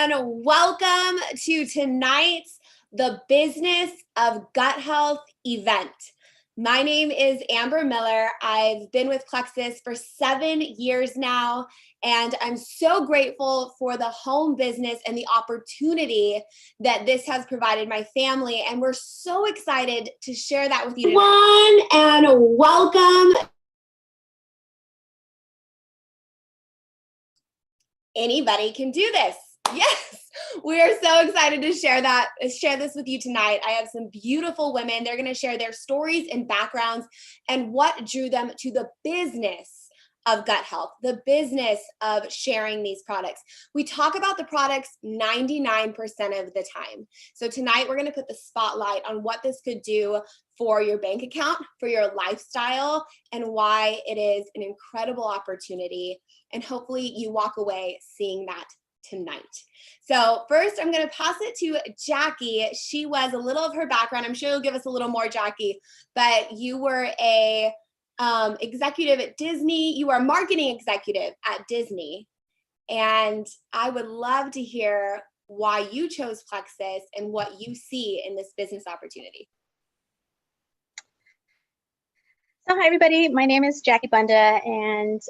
and welcome to tonight's The Business of Gut Health event. My name is Amber Miller. I've been with Plexus for 7 years now, and I'm so grateful for the home business and the opportunity that this has provided my family, and we're so excited to share that with you tonight. And welcome. Anybody can do this. Yes, we are so excited to share this with you tonight. I have some beautiful women. They're going to share their stories and backgrounds and what drew them to the business of gut health, the business of sharing these products. We talk about the products 99% of the time. So tonight we're going to put the spotlight on what this could do for your bank account, for your lifestyle, and why it is an incredible opportunity. And hopefully you walk away seeing that tonight. So first, I'm going to pass it to Jackie. She was a little of her background. I'm sure you'll give us a little more, Jackie, but you were a executive at Disney. You are a marketing executive at Disney. And I would love to hear why you chose Plexus and what you see in this business opportunity. So hi, everybody. My name is Jackie Bunda, and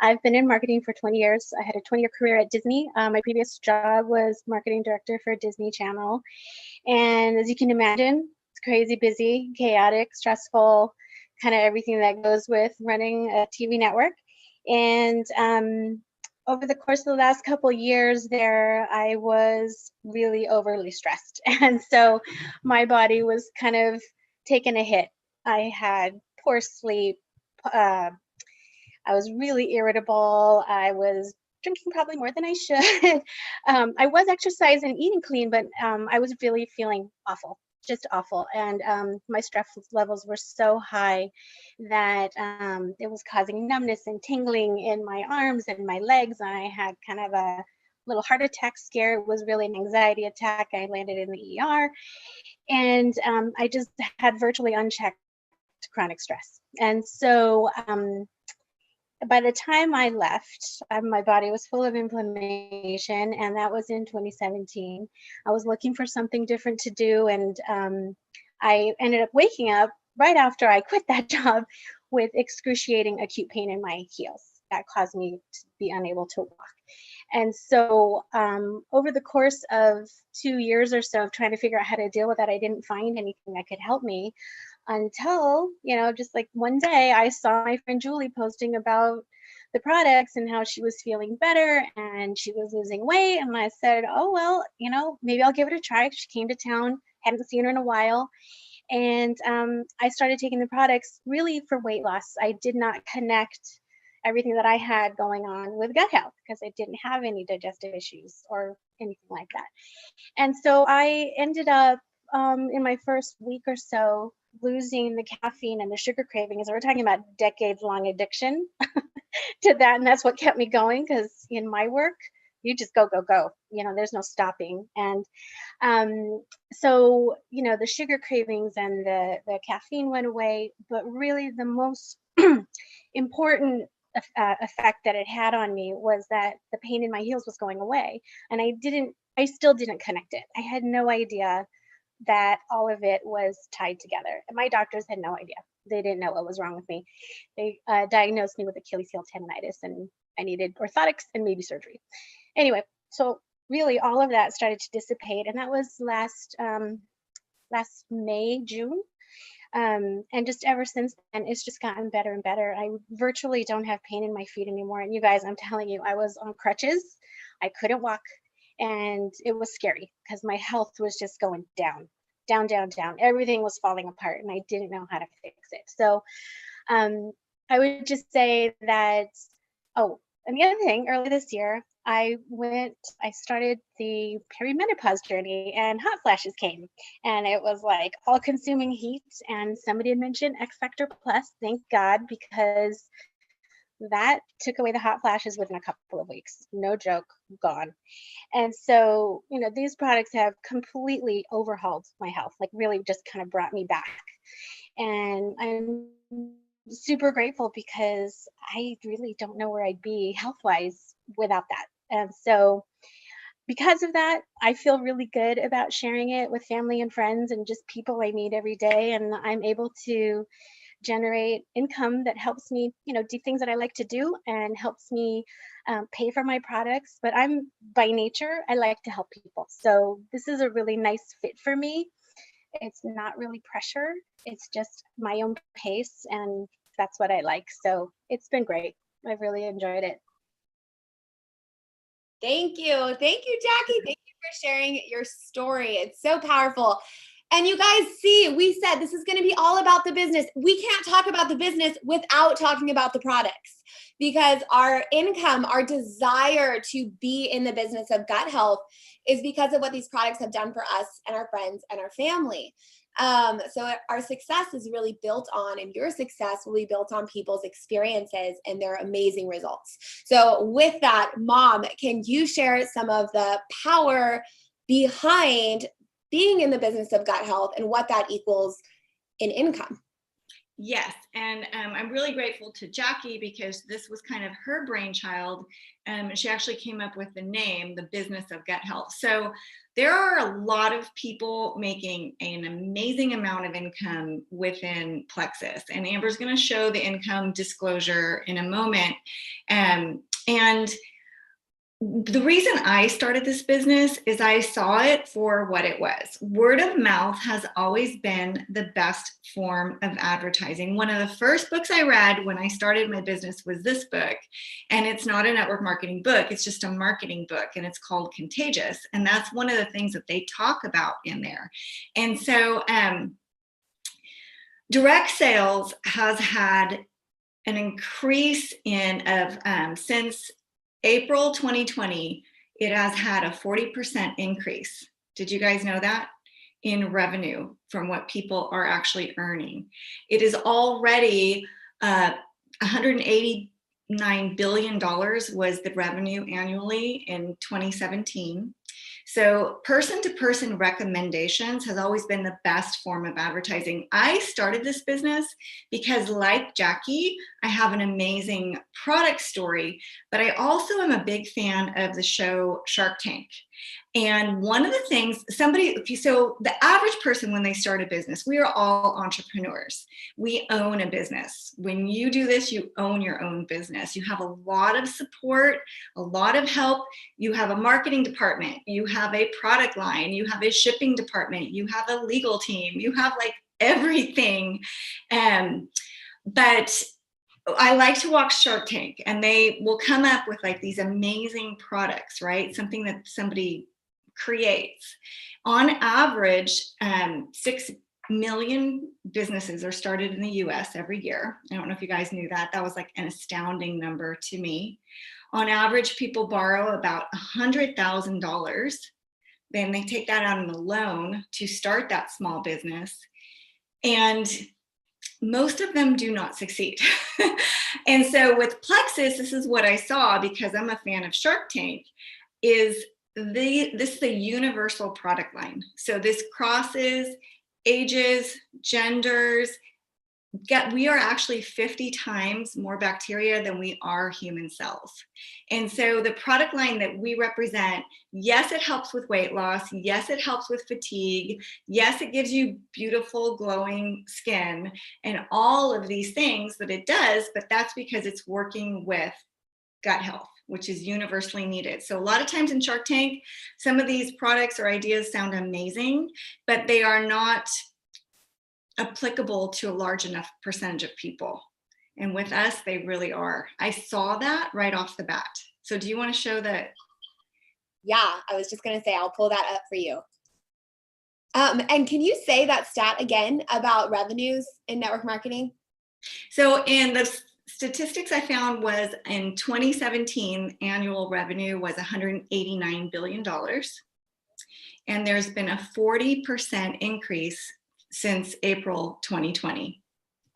I've been in marketing for 20 years. I had a 20-year career at Disney. My previous job was marketing director for Disney Channel. And as you can imagine, it's crazy, busy, chaotic, stressful, kind of everything that goes with running a TV network. And over the course of the last couple years there, I was really overly stressed. And so my body was kind of taking a hit. I had poor sleep. I was really irritable. I was drinking probably more than I should. I was exercising and eating clean, but I was really feeling awful, just awful. And my stress levels were so high that it was causing numbness and tingling in my arms and my legs. And I had kind of a little heart attack scare. It was really an anxiety attack. I landed in the ER. And I just had virtually unchecked chronic stress. And so by the time I left, my body was full of inflammation, and that was in 2017. I was looking for something different to do, and I ended up waking up right after I quit that job with excruciating acute pain in my heels that caused me to be unable to walk. And so over the course of 2 years or so of trying to figure out how to deal with that, I didn't find anything that could help me until, just like one day I saw my friend Julie posting about the products and how she was feeling better and she was losing weight. And I said, oh, well, maybe I'll give it a try. She came to town, hadn't seen her in a while. And I started taking the products really for weight loss. I did not connect everything that I had going on with gut health because I didn't have any digestive issues or anything like that. And so I ended up in my first week or so losing the caffeine and the sugar cravings. We're talking about decades-long addiction to that, and that's what kept me going because in my work, you just go, go, go. There's no stopping. And so, the sugar cravings and the caffeine went away, but really the most important effect that it had on me was that the pain in my heels was going away, and I still didn't connect it. I had no idea that all of it was tied together. And my doctors had no idea. They didn't know what was wrong with me. They diagnosed me with Achilles heel tendonitis, and I needed orthotics and maybe surgery. Anyway, so really all of that started to dissipate, and that was last May, June. And just ever since then, it's just gotten better and better. I virtually don't have pain in my feet anymore. And you guys, I'm telling you, I was on crutches. I couldn't walk. And it was scary because my health was just going down, down, down, down. Everything was falling apart and I didn't know how to fix it. So I would just say that, and the other thing, early this year, I started the perimenopause journey and hot flashes came. And it was like all-consuming heat. And somebody had mentioned X Factor Plus, thank God, because that took away the hot flashes within a couple of weeks. No joke, gone. And so, these products have completely overhauled my health, like really just kind of brought me back. And I'm super grateful because I really don't know where I'd be health-wise without that. And so because of that, I feel really good about sharing it with family and friends and just people I meet every day. And I'm able to generate income that helps me, do things that I like to do and helps me pay for my products. But I'm by nature, I like to help people. So this is a really nice fit for me. It's not really pressure. It's just my own pace, and that's what I like. So it's been great. I've really enjoyed it. Thank you. Thank you, Jackie. Thank you for sharing your story. It's so powerful. And you guys see, we said this is going to be all about the business. We can't talk about the business without talking about the products, because our income, our desire to be in the business of gut health is because of what these products have done for us and our friends and our family. So our success is really built on, and your success will be built on people's experiences and their amazing results. So with that, Mom, can you share some of the power behind being in the business of gut health and what that equals in income? Yes, and I'm really grateful to Jackie because this was kind of her brainchild. She actually came up with the name, the business of gut health. So there are a lot of people making an amazing amount of income within Plexus, and Amber's going to show the income disclosure in a moment. And the reason I started this business is I saw it for what it was. Word of mouth has always been the best form of advertising. One of the first books I read when I started my business was this book, and it's not a network marketing book, it's just a marketing book, and it's called Contagious. And that's one of the things that they talk about in there. And so direct sales has had an increase since April 2020, it has had a 40% increase. Did you guys know that? In revenue from what people are actually earning. It is already $189 billion was the revenue annually in 2017. So person-to-person recommendations has always been the best form of advertising. I started this business because, like Jackie, I have an amazing product story, but I also am a big fan of the show Shark Tank. And one of the things so the average person, when they start a business, we are all entrepreneurs. We own a business. When you do this, you own your own business. You have a lot of support, a lot of help. You have a marketing department. You have a product line. You have a shipping department. You have a legal team. You have like everything. But I like to watch Shark Tank, and they will come up with like these amazing products, right? Something that somebody creates. On average, 6 million businesses are started in the US every year. I don't know if you guys knew that. That was like an astounding number to me. On average, people borrow about $100,000. Then they take that out on a loan to start that small business. And most of them do not succeed. And so with Plexus, this is what I saw, because I'm a fan of Shark Tank, is this is a universal product line. So this crosses ages, genders. We are actually 50 times more bacteria than we are human cells. And so the product line that we represent, yes, it helps with weight loss. Yes, it helps with fatigue. Yes, it gives you beautiful glowing skin and all of these things that it does, but that's because it's working with gut health, which is universally needed. So a lot of times in Shark Tank, some of these products or ideas sound amazing, but they are not applicable to a large enough percentage of people. And with us, they really are. I saw that right off the bat. So do you want to show that? Yeah, I was just going to say, I'll pull that up for you. And can you say that stat again about revenues in network marketing? So in the statistics I found was in 2017, annual revenue was $189 billion. And there's been a 40% increase since April 2020.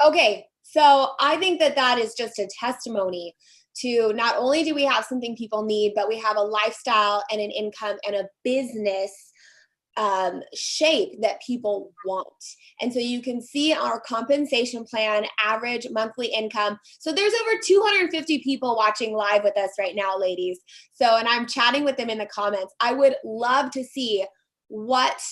Okay, so I think that is just a testimony to not only do we have something people need, but we have a lifestyle and an income and a business shape that people want. And so you can see our compensation plan, average monthly income. So there's over 250 people watching live with us right now, ladies. So, and I'm chatting with them in the comments. I would love to see what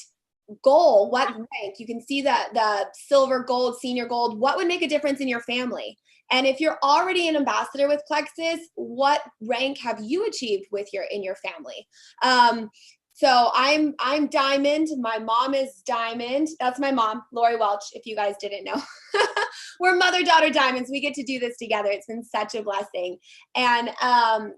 goal, what rank. You can see the silver, gold, senior gold, what would make a difference in your family. And if you're already an ambassador with Plexus, what rank have you achieved in your family? So I'm diamond. My mom is diamond. That's my mom, Lori Welch, if you guys didn't know. We're mother-daughter diamonds. We get to do this together. It's been such a blessing. And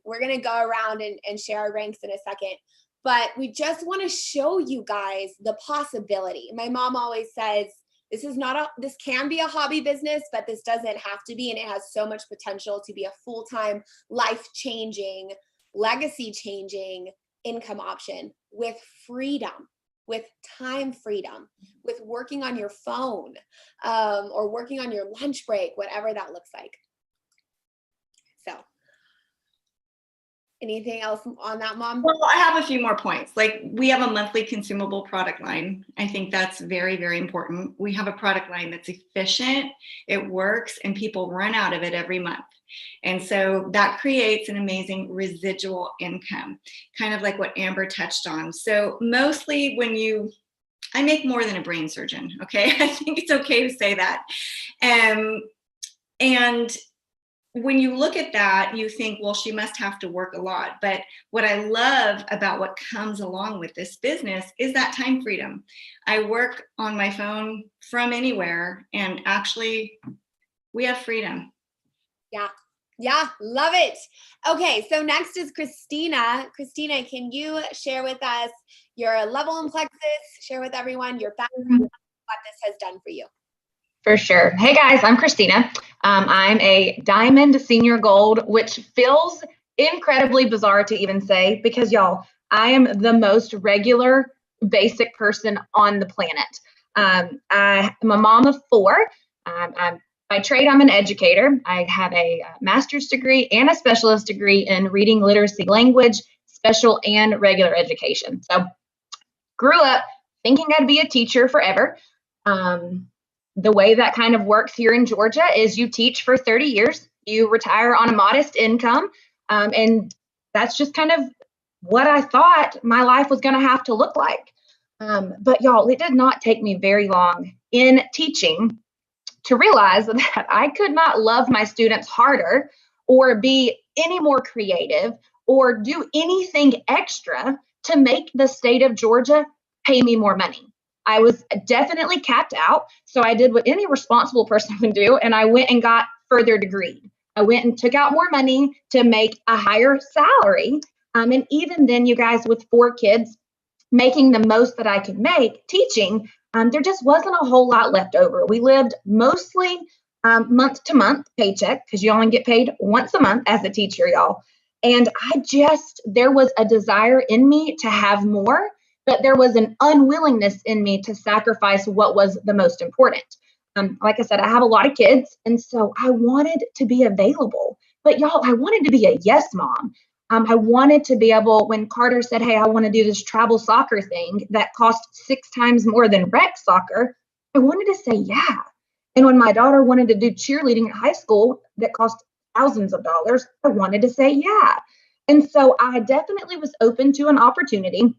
we're going to go around and share our ranks in a second. But we just want to show you guys the possibility. My mom always says, this can be a hobby business, but this doesn't have to be. And it has so much potential to be a full-time, life-changing, legacy-changing income option with freedom, with time freedom, with working on your phone or working on your lunch break, whatever that looks like. So anything else on that, Mom? Well, I have a few more points. Like, we have a monthly consumable product line. I think that's very, very important. We have a product line that's efficient, it works, and people run out of it every month. And so that creates an amazing residual income, kind of like what Amber touched on. So mostly I make more than a brain surgeon, okay? I think it's okay to say that. And when you look at that, you think, well, she must have to work a lot. But what I love about what comes along with this business is that time freedom. I work on my phone from anywhere, and actually we have freedom. Yeah, love it. Okay, so next is Christina. Christina, can you share with us your level in Plexus, share with everyone your background, what this has done for you? For sure. Hey guys, I'm Christina. I'm a diamond senior gold, which feels incredibly bizarre to even say because y'all, I am the most regular, basic person on the planet. I'm a mom of four. By trade, I'm an educator. I have a master's degree and a specialist degree in reading, literacy, language, special and regular education. So grew up thinking I'd be a teacher forever. The way that kind of works here in Georgia is you teach for 30 years, you retire on a modest income, and that's just kind of what I thought my life was going to have to look like. But y'all, it did not take me very long in teaching to realize that I could not love my students harder or be any more creative or do anything extra to make the state of Georgia pay me more money. I was definitely capped out. So I did what any responsible person would do. And I went and got further degree. I went and took out more money to make a higher salary. And even then, you guys, with 4 kids, making the most that I could make teaching, there just wasn't a whole lot left over. We lived mostly month to month paycheck because you only get paid once a month as a teacher, y'all. And there was a desire in me to have more, but there was an unwillingness in me to sacrifice what was the most important. Like I said, I have a lot of kids, and so I wanted to be available. But y'all, I wanted to be a yes mom. I wanted to be able, when Carter said, hey, I want to do this travel soccer thing that cost 6 times more than rec soccer, I wanted to say yeah. And when my daughter wanted to do cheerleading at high school that cost thousands of dollars, I wanted to say yeah. And so I definitely was open to an opportunity.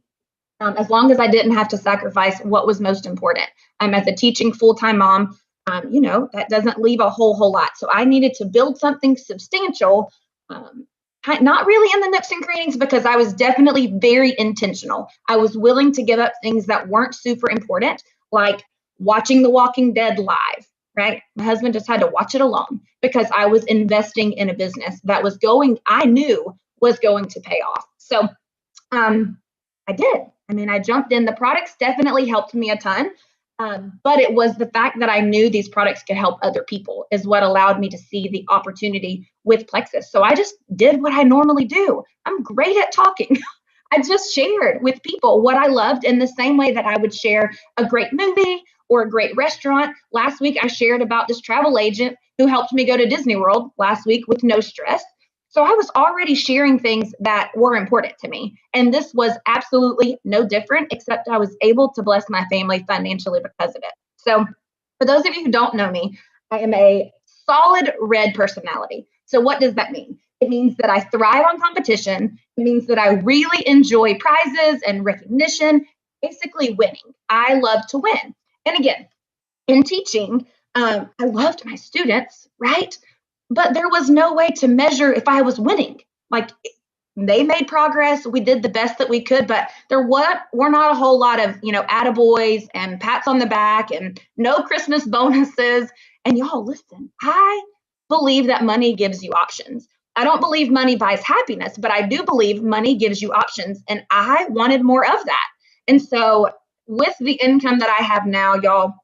As long as I didn't have to sacrifice what was most important. As a teaching full-time mom, that doesn't leave a whole lot. So I needed to build something substantial, not really in the nooks and crannies, because I was definitely very intentional. I was willing to give up things that weren't super important, like watching The Walking Dead live, right? My husband just had to watch it alone because I was investing in a business that I knew was going to pay off. So I did. I jumped in. The products definitely helped me a ton, but it was the fact that I knew these products could help other people is what allowed me to see the opportunity with Plexus. So I just did what I normally do. I'm great at talking. I just shared with people what I loved in the same way that I would share a great movie or a great restaurant. Last week, I shared about this travel agent who helped me go to Disney World last week with no stress. So I was already sharing things that were important to me. And this was absolutely no different, except I was able to bless my family financially because of it. So for those of you who don't know me, I am a solid red personality. So what does that mean? It means that I thrive on competition. It means that I really enjoy prizes and recognition, basically winning. I love to win. And again, in teaching, I loved my students, right? But there was no way to measure if I was winning. Like, they made progress. We did the best that we could, but there were not a whole lot of, attaboys and pats on the back and no Christmas bonuses. And y'all, listen, I believe that money gives you options. I don't believe money buys happiness, but I do believe money gives you options. And I wanted more of that. And so with the income that I have now, y'all,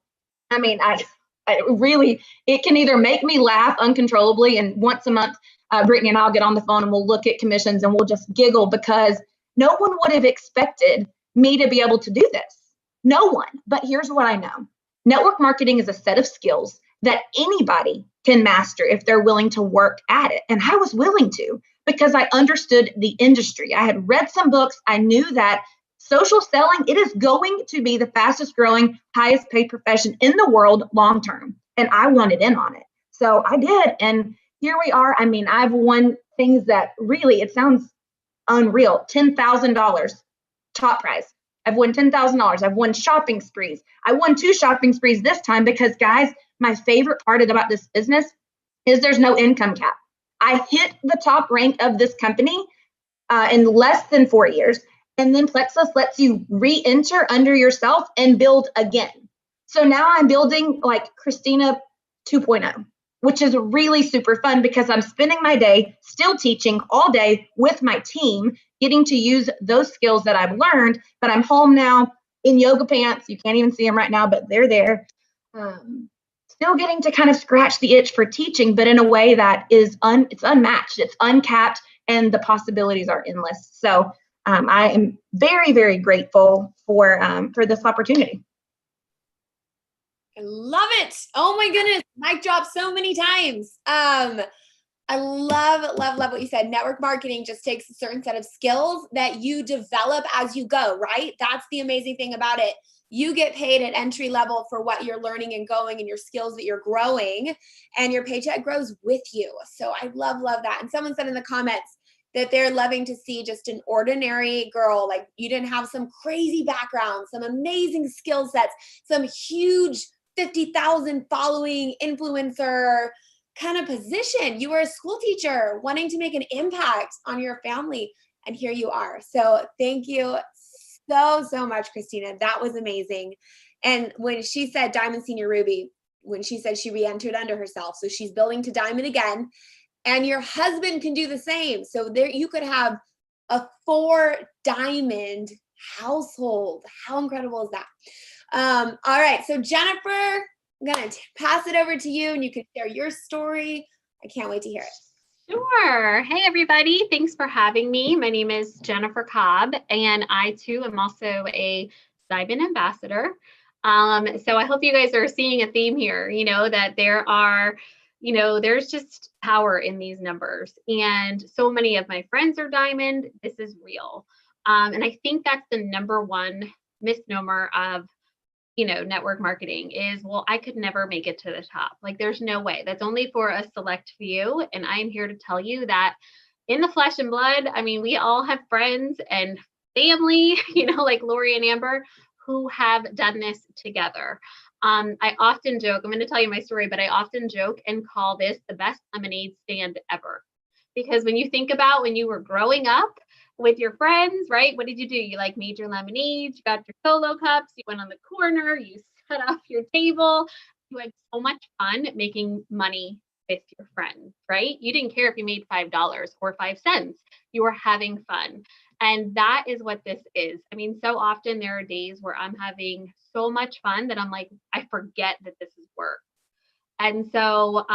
I mean, I really, it can either make me laugh uncontrollably, and once a month, Brittany and I'll get on the phone and we'll look at commissions and we'll just giggle because no one would have expected me to be able to do this. No one. But here's what I know. Network marketing is a set of skills that anybody can master if they're willing to work at it. And I was willing to because I understood the industry. I had read some books. I knew that social selling, it is going to be the fastest growing, highest paid profession in the world long term. And I wanted in on it. So I did. And here we are. I mean, I've won things that really, it sounds unreal. $10,000 top prize. I've won $10,000. I've won shopping sprees. I won 2 shopping sprees this time because, guys, my favorite part about this business is there's no income cap. I hit the top rank of this company in less than 4 years. And then Plexus lets you re-enter under yourself and build again. So now I'm building like Christina 2.0, which is really super fun because I'm spending my day still teaching all day with my team, getting to use those skills that I've learned. But I'm home now in yoga pants. You can't even see them right now, but they're there. Still getting to kind of scratch the itch for teaching, but in a way that is it's unmatched, it's uncapped, and the possibilities are endless. So I am very, very grateful for this opportunity. I love it. Oh my goodness. Mic drop so many times. I love what you said. Network marketing just takes a certain set of skills that you develop as you go, right? That's the amazing thing about it. You get paid at entry level for what you're learning and going and your skills that you're growing, and your paycheck grows with you. So I love that. And someone said in the comments that they're loving to see just an ordinary girl. Like, you didn't have some crazy background, some amazing skill sets, some huge 50,000 following influencer kind of position. You were a school teacher wanting to make an impact on your family, and here you are. So thank you so much, Christina. That was amazing. And when she said Diamond Senior Ruby, when she said she re-entered under herself, so she's building to Diamond again, and your husband can do the same. So there you could have a 4 diamond household. How incredible is that? All right, so Jennifer, I'm gonna pass it over to you and you can share your story. I can't wait to hear it. Sure. Hey, everybody. Thanks for having me. My name is Jennifer Cobb, and I too am also a Diamond ambassador. So I hope you guys are seeing a theme here, that there are, there's just power in these numbers. And so many of my friends are Diamond. This is real. And I think that's the number one misnomer of network marketing is, well, I could never make it to the top. Like, there's no way. That's only for a select few. And I'm here to tell you that in the flesh and blood, I mean, we all have friends and family, like Lori and Amber, who have done this together. I often joke, I'm going to tell you my story, but I often joke and call this the best lemonade stand ever. Because when you think about when you were growing up with your friends, right? What did you do? You made your lemonade, you got your solo cups, you went on the corner, you set up your table. You had so much fun making money with your friends, right? You didn't care if you made $5 or 5 cents. You were having fun. And that is what this is. I mean, so often there are days where I'm having so much fun that I'm like, I forget that this is work. And so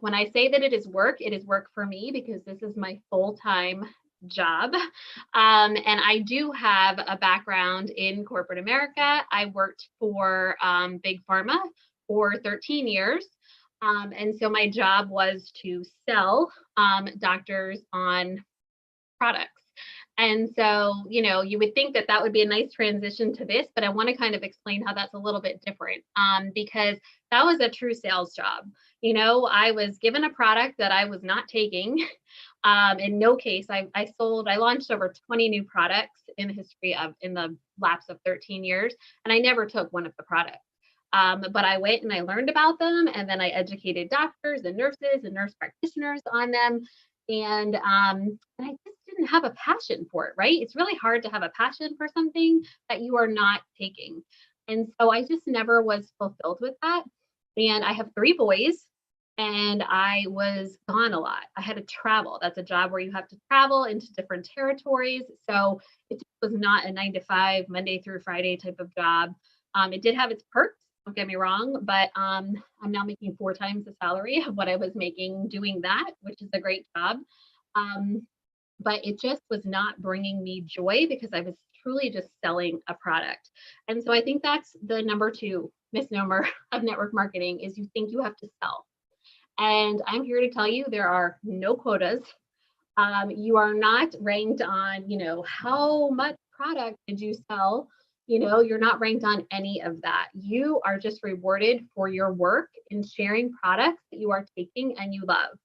when I say that it is work for me because this is my full-time job. And I do have a background in corporate America. I worked for Big Pharma for 13 years. And so my job was to sell doctors on products. And so, you would think that that would be a nice transition to this, but I want to kind of explain how that's a little bit different, because that was a true sales job. I was given a product that I was not taking. In no case, I launched over 20 new products in the lapse of 13 years, and I never took one of the products. But I went and I learned about them, and then I educated doctors and nurses and nurse practitioners on them. And I just didn't have a passion for it, right? It's really hard to have a passion for something that you are not taking. And so I just never was fulfilled with that. And I have 3 boys, and I was gone a lot. I had to travel. That's a job where you have to travel into different territories. So it was not a 9 to 5, Monday through Friday type of job. It did have its perks, don't get me wrong, but I'm now making 4 times the salary of what I was making doing that, which is a great job. But it just was not bringing me joy because I was truly just selling a product. And so I think that's the number 2 misnomer of network marketing, is you think you have to sell. And I'm here to tell you there are no quotas. You are not ranked on, how much product did you sell? You're not ranked on any of that. You are just rewarded for your work in sharing products that you are taking and you love.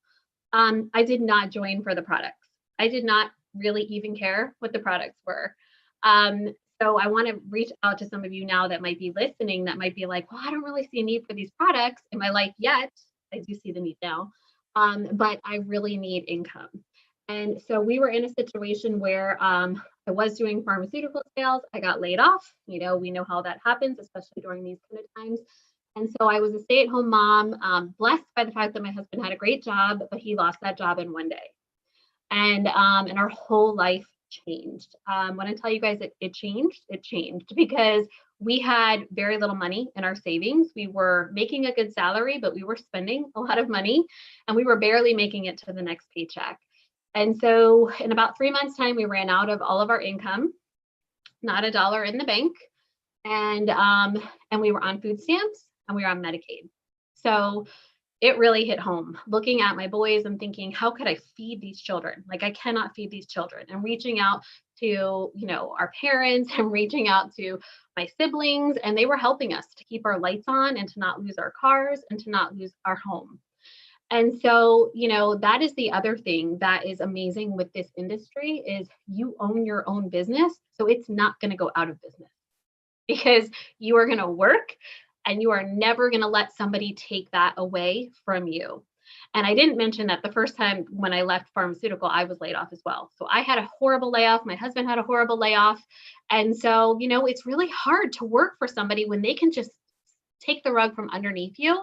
I did not join for the products. I did not really even care what the products were. So I want to reach out to some of you now that might be listening, that might be like, well, I don't really see a need for these products in my life yet. I do see the need now, but I really need income. And so we were in a situation where I was doing pharmaceutical sales. I got laid off. We know how that happens, especially during these kind of times. And so I was a stay-at-home mom, blessed by the fact that my husband had a great job, but he lost that job in one day. And our whole life changed. When I tell you guys it changed because we had very little money in our savings. We were making a good salary, but we were spending a lot of money, and we were barely making it to the next paycheck. And so in about 3 months' time, we ran out of all of our income, not a dollar in the bank. And we were on food stamps and we were on Medicaid. So it really hit home. Looking at my boys and thinking, how could I feed these children? Like, I cannot feed these children. And reaching out to, our parents and reaching out to my siblings, and they were helping us to keep our lights on and to not lose our cars and to not lose our home. And so, that is the other thing that is amazing with this industry is you own your own business. So it's not going to go out of business because you are going to work and you are never going to let somebody take that away from you. And I didn't mention that the first time when I left pharmaceutical, I was laid off as well. So I had a horrible layoff. My husband had a horrible layoff. And so, it's really hard to work for somebody when they can just take the rug from underneath you,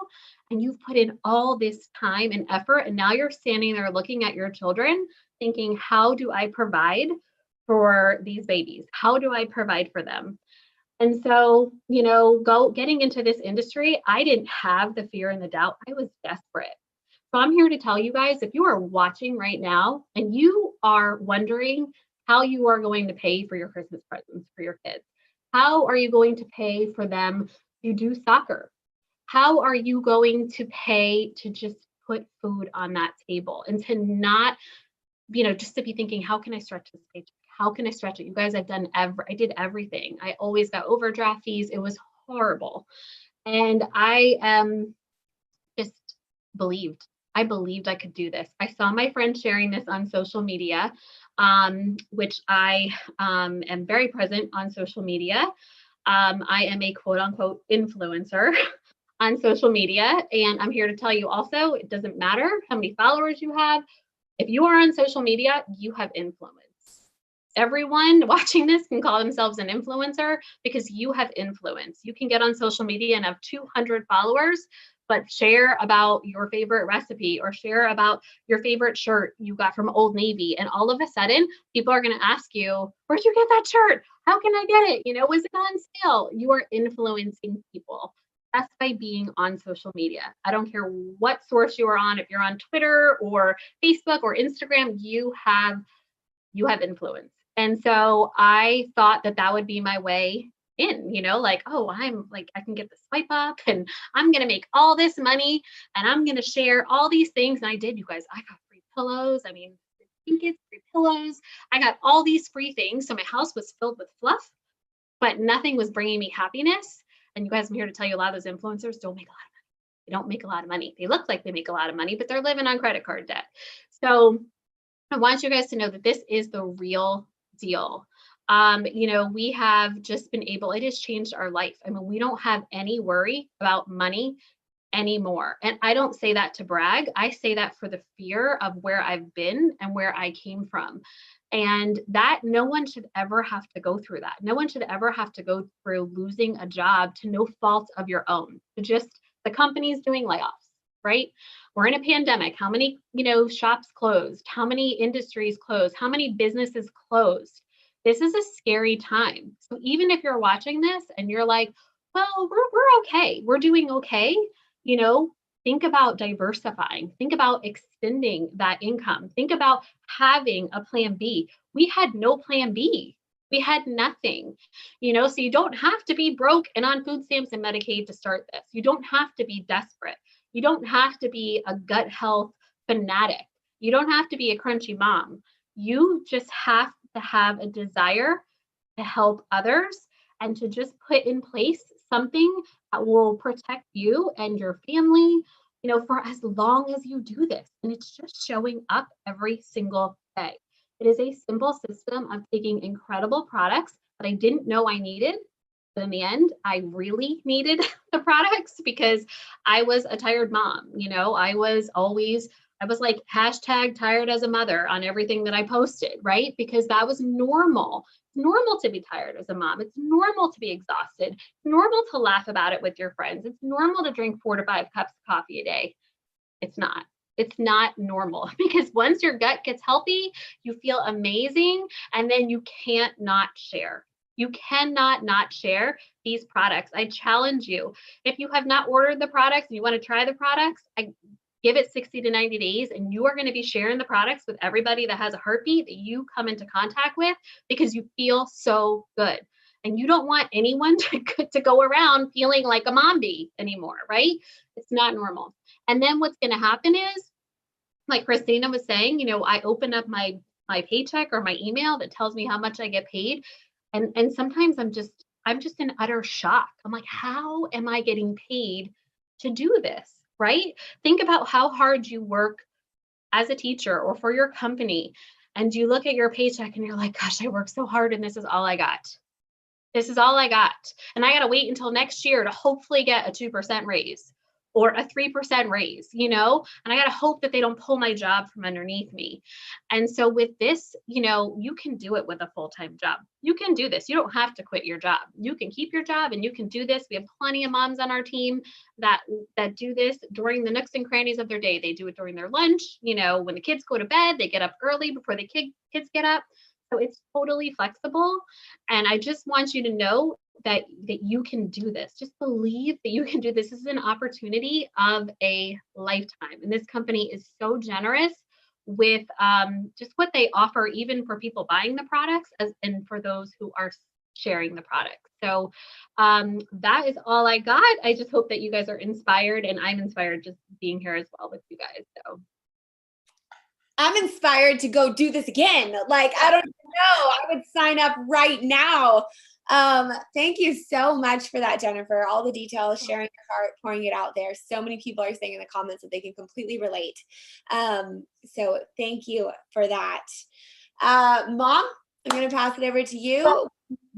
and you've put in all this time and effort. And now you're standing there looking at your children thinking, how do I provide for these babies? How do I provide for them? And so, getting into this industry, I didn't have the fear and the doubt. I was desperate. So I'm here to tell you guys, if you are watching right now and you are wondering how you are going to pay for your Christmas presents for your kids, how are you going to pay for them to do soccer? How are you going to pay to just put food on that table and to not, just to be thinking, how can I stretch this paycheck? How can I stretch it? You guys, I did everything. I always got overdraft fees. It was horrible. And I just believed. I believed I could do this. I saw my friend sharing this on social media, which I am very present on social media. I am a quote unquote influencer on social media. And I'm here to tell you also, it doesn't matter how many followers you have. If you are on social media, you have influence. Everyone watching this can call themselves an influencer because you have influence. You can get on social media and have 200 followers, but share about your favorite recipe or share about your favorite shirt you got from Old Navy. And all of a sudden, people are going to ask you, where'd you get that shirt? How can I get it? Was it on sale? You are influencing people. That's by being on social media. I don't care what source you are on. If you're on Twitter or Facebook or Instagram, you have influence. And so I thought that would be my way in, like, oh, I'm like, I can get the swipe up and I'm going to make all this money and I'm going to share all these things. And I did, you guys, I got free pillows. I mean, blankets, free pillows. I got all these free things. So my house was filled with fluff, but nothing was bringing me happiness. And you guys, I'm here to tell you, a lot of those influencers don't make a lot of money. They don't make a lot of money. They look like they make a lot of money, but they're living on credit card debt. So I want you guys to know that this is the real deal. We have just been able, it has changed our life. I mean, we don't have any worry about money anymore. And I don't say that to brag. I say that for the fear of where I've been and where I came from. And that no one should ever have to go through that. No one should ever have to go through losing a job to no fault of your own, to just the company's doing layoffs, right? We're in a pandemic. How many, shops closed? How many industries closed? How many businesses closed? This is a scary time. So even if you're watching this and you're like, well, we're okay. We're doing okay. Think about diversifying. Think about extending that income. Think about having a plan B. We had no plan B. We had nothing, so you don't have to be broke and on food stamps and Medicaid to start this. You don't have to be desperate. You don't have to be a gut health fanatic. You don't have to be a crunchy mom. You just have to have a desire to help others and to just put in place something that will protect you and your family, for as long as you do this. And it's just showing up every single day. It is a simple system of taking incredible products that I didn't know I needed. But in the end, I really needed the products because I was a tired mom. I was like hashtag tired as a mother on everything that I posted, right? Because that was normal. It's normal to be tired as a mom. It's normal to be exhausted. It's normal to laugh about it with your friends. It's normal to drink 4 to 5 cups of coffee a day. It's not. It's not normal because once your gut gets healthy, you feel amazing, and then you can't not share. You cannot not share these products. I challenge you. If you have not ordered the products and you want to try the products, I give it 60 to 90 days and you are going to be sharing the products with everybody that has a heartbeat that you come into contact with because you feel so good. And you don't want anyone to go around feeling like a mom bee anymore, right? It's not normal. And then what's going to happen is, like Christina was saying, I open up my paycheck or my email that tells me how much I get paid. And sometimes I'm just in utter shock. I'm like, how am I getting paid to do this? Right? Think about how hard you work as a teacher or for your company. And you look at your paycheck and you're like, gosh, I worked so hard and this is all I got. This is all I got. And I got to wait until next year to hopefully get a 2% raise or a 3% raise, and I got to hope that they don't pull my job from underneath me. And so with this, you can do it with a full-time job. You can do this. You don't have to quit your job. You can keep your job and you can do this. We have plenty of moms on our team that do this during the nooks and crannies of their day. They do it during their lunch. When the kids go to bed, they get up early before the kids get up. So it's totally flexible. And I just want you to know that you can do this. Just believe that you can do this. This is an opportunity of a lifetime. And this company is so generous with just what they offer, even for people buying the products and for those who are sharing the products. So that is all I got. I just hope that you guys are inspired, and I'm inspired just being here as well with you guys. So I'm inspired to go do this again. Like, I don't know. I would sign up right now. Thank you so much for that, Jennifer. All the details, sharing your heart, pouring it out there. So many people are saying in the comments that they can completely relate. So thank you for that. Mom, I'm going to pass it over to you.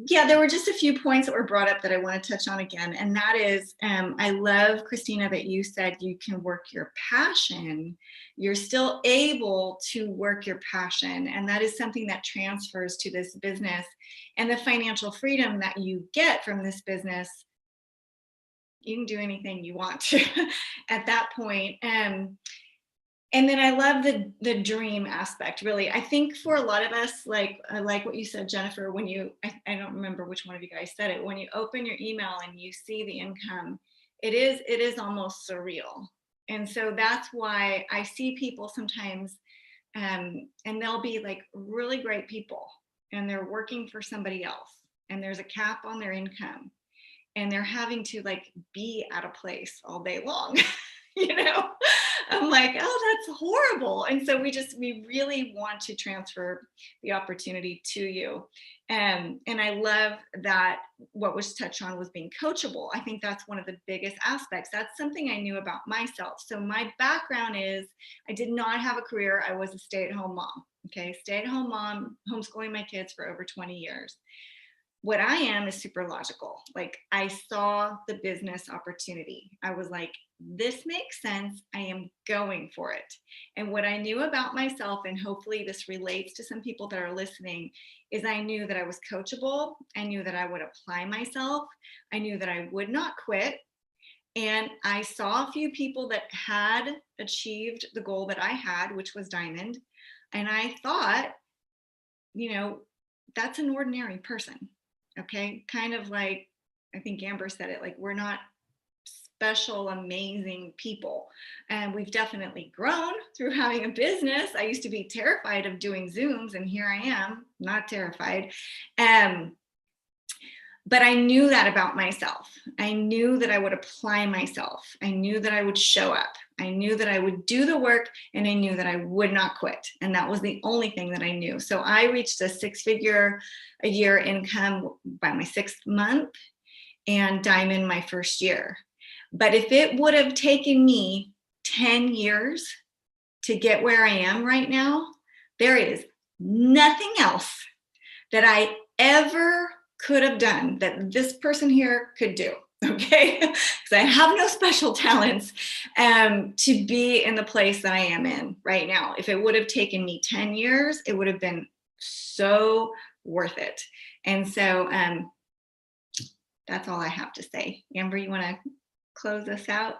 Yeah, there were just a few points that were brought up that I want to touch on again. And that is, I love, Christina, that you said you can work your passion. You're still able to work your passion. And that is something that transfers to this business, and the financial freedom that you get from this business. You can do anything you want to at that point. And then I love the dream aspect, really. I think for a lot of us, like what you said, Jennifer, when I don't remember which one of you guys said it, when you open your email and you see the income, it is almost surreal. And so that's why I see people sometimes, and they'll be like really great people, and they're working for somebody else. and there's a cap on their income, and they're having to like be at a place all day long. You know, I'm like, oh, that's horrible. And so we really want to transfer the opportunity to you. And I love that what was touched on was being coachable. I think that's one of the biggest aspects. That's something I knew about myself. So my background is I did not have a career. I was a stay-at-home mom. Okay, stay-at-home mom, homeschooling my kids for over 20 years. What I am is super logical. Like, I saw the business opportunity. I was like, this makes sense. I am going for it. And what I knew about myself, and hopefully this relates to some people that are listening, is I knew that I was coachable. I knew that I would apply myself. I knew that I would not quit. And I saw a few people that had achieved the goal that I had, which was Diamond. And I thought, you know, that's an ordinary person. Okay. Kind of like, I think Amber said it, like, we're not special, amazing people. And we've definitely grown through having a business. I used to be terrified of doing Zooms, and here I am, not terrified. But I knew that about myself. I knew that I would apply myself. I knew that I would show up. I knew that I would do the work, and I knew that I would not quit. And that was the only thing that I knew. So I reached a 6-figure a year income by my 6th month, and Diamond my first year. But if it would have taken me 10 years to get where I am right now, there is nothing else that I ever could have done that this person here could do. Okay, because I have no special talents to be in the place that I am in right now. If it would have taken me 10 years, it would have been so worth it. And so that's all I have to say. Amber, you want to close us out?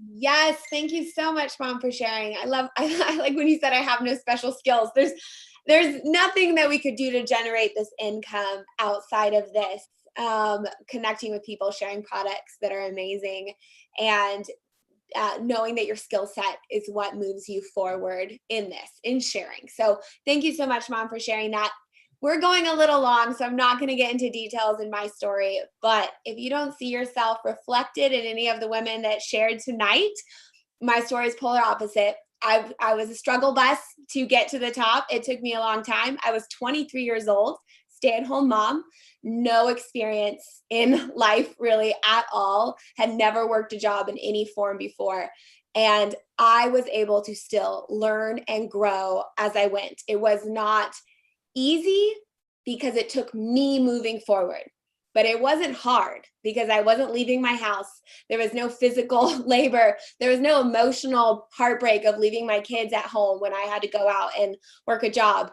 Yes, thank you so much, Mom, for sharing. I like when you said I have no special skills. There's nothing that we could do to generate this income outside of this. Connecting with people, sharing products that are amazing, and knowing that your skill set is what moves you forward in sharing. So thank you so much, Mom, for sharing that. We're going a little long, so I'm not going to get into details in my story, but if you don't see yourself reflected in any of the women that shared tonight, my story is polar opposite. I was a struggle bus to get to the top. It took me a long time. I was 23 years old, stay-at-home mom, no experience in life really at all, had never worked a job in any form before. And I was able to still learn and grow as I went. It was not easy because it took me moving forward, but it wasn't hard because I wasn't leaving my house. There was no physical labor. There was no emotional heartbreak of leaving my kids at home when I had to go out and work a job.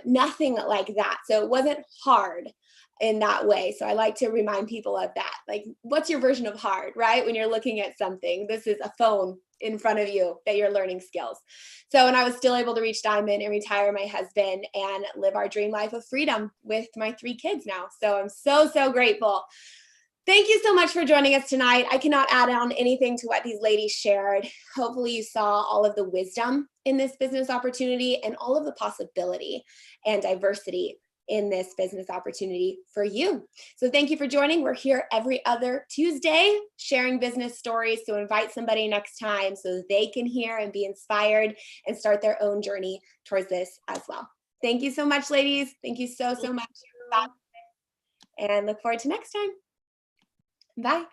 Nothing like that. So it wasn't hard in that way. So I like to remind people of that. Like, what's your version of hard, right? When you're looking at something, this is a phone in front of you that you're learning skills. So, and I was still able to reach Diamond and retire my husband and live our dream life of freedom with my 3 kids now. So I'm so grateful. Thank you so much for joining us tonight. I cannot add on anything to what these ladies shared. Hopefully you saw all of the wisdom in this business opportunity and all of the possibility and diversity in this business opportunity for you. So thank you for joining. We're here every other Tuesday sharing business stories. So invite somebody next time so they can hear and be inspired and start their own journey towards this as well. Thank you so much, ladies. Thank you so much. And look forward to next time. Bye.